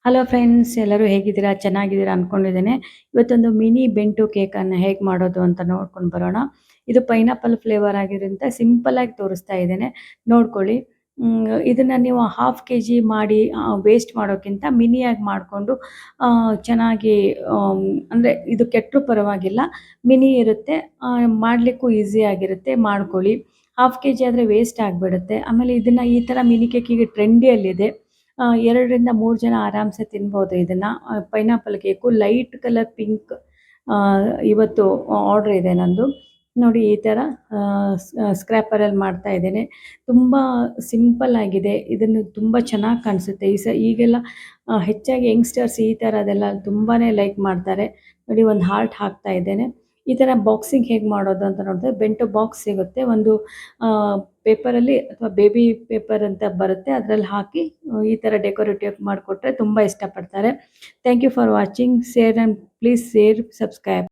Hello friends, ಎಲ್ಲರೂ ಹೇಗಿದ್ದೀರಾ? ಚೆನ್ನಾಗಿದ್ದೀರಾ ಅನ್ಕೊಂಡಿದ್ದೇನೆ. ಇವತ್ತೊಂದು ಮಿನಿ ಬೆಂಟು ಕೇಕನ್ನು ಹೇಗೆ ಮಾಡೋದು ಅಂತ ನೋಡ್ಕೊಂಡು ಬರೋಣ. ಇದು ಪೈನಾಪಲ್ ಫ್ಲೇವರ್ ಆಗಿರೋದ್ರಿಂದ ಸಿಂಪಲ್ ಆಗಿ ತೋರಿಸ್ತಾ ಇದ್ದೇನೆ, ನೋಡ್ಕೊಳ್ಳಿ. ಇದನ್ನು ನೀವು ಹಾಫ್ ಕೆಜಿ ಮಾಡಿ ವೇಸ್ಟ್ ಮಾಡೋಕ್ಕಿಂತ ಮಿನಿಯಾಗಿ ಮಾಡಿಕೊಂಡು ಚೆನ್ನಾಗಿ, ಅಂದರೆ ಇದು ಕೆಟ್ಟರೂ ಪರವಾಗಿಲ್ಲ, ಮಿನಿ ಇರುತ್ತೆ, ಮಾಡಲಿಕ್ಕೂ ಈಸಿ ಆಗಿರುತ್ತೆ, ಮಾಡ್ಕೊಳ್ಳಿ. ಹಾಫ್ ಕೆ ಜಿ ಆದರೆ ವೇಸ್ಟ್ ಆಗಿಬಿಡುತ್ತೆ. ಆಮೇಲೆ ಇದನ್ನು ಈ ಥರ ಮಿನಿ ಕೇಕ್ ಈಗ ಟ್ರೆಂಡಿಯಲ್ಲಿದೆ. 2ರಿಂದ 3 ಜನ ಆರಾಮ್ಸೆ ತಿನ್ಬೋದು ಇದನ್ನು. Pineapple cake light colour pink ಇವತ್ತು ಆರ್ಡ್ರ್ ಇದೆ ನಂದು. ನೋಡಿ ಈ ಥರ ಸ್ಕ್ರ್ಯಾಪರಲ್ಲಿ ಮಾಡ್ತಾ ಇದ್ದೇನೆ. ತುಂಬ ಸಿಂಪಲ್ ಆಗಿದೆ. ಇದನ್ನು ತುಂಬ ಚೆನ್ನಾಗಿ ಕಾಣಿಸುತ್ತೆ. ಈಗೆಲ್ಲ ಹೆಚ್ಚಾಗಿ ಯಂಗ್ಸ್ಟರ್ಸ್ ಈ ಥರದ್ದೆಲ್ಲ ತುಂಬಾ ಲೈಕ್ ಮಾಡ್ತಾರೆ. ನೋಡಿ, ಒಂದು ಹಾರ್ಟ್ ಹಾಕ್ತಾ ಇದ್ದೇನೆ. ಈ ಥರ ಬಾಕ್ಸಿಂಗ್ ಹೇಗೆ ಮಾಡೋದು ಅಂತ ನೋಡಿದ್ರೆ, ಬೆಂಟು ಬಾಕ್ಸ್ ಸಿಗುತ್ತೆ. ಒಂದು ಪೇಪರಲ್ಲಿ ಅಥವಾ ಬೇಬಿ ಪೇಪರ್ ಅಂತ ಬರುತ್ತೆ, ಅದರಲ್ಲಿ ಹಾಕಿ ಈ ಥರ ಡೆಕೋರೇಟಿವ್ ಮಾಡಿಕೊಟ್ರೆ ತುಂಬ ಇಷ್ಟಪಡ್ತಾರೆ. Thank you for watching. Share and please share, subscribe.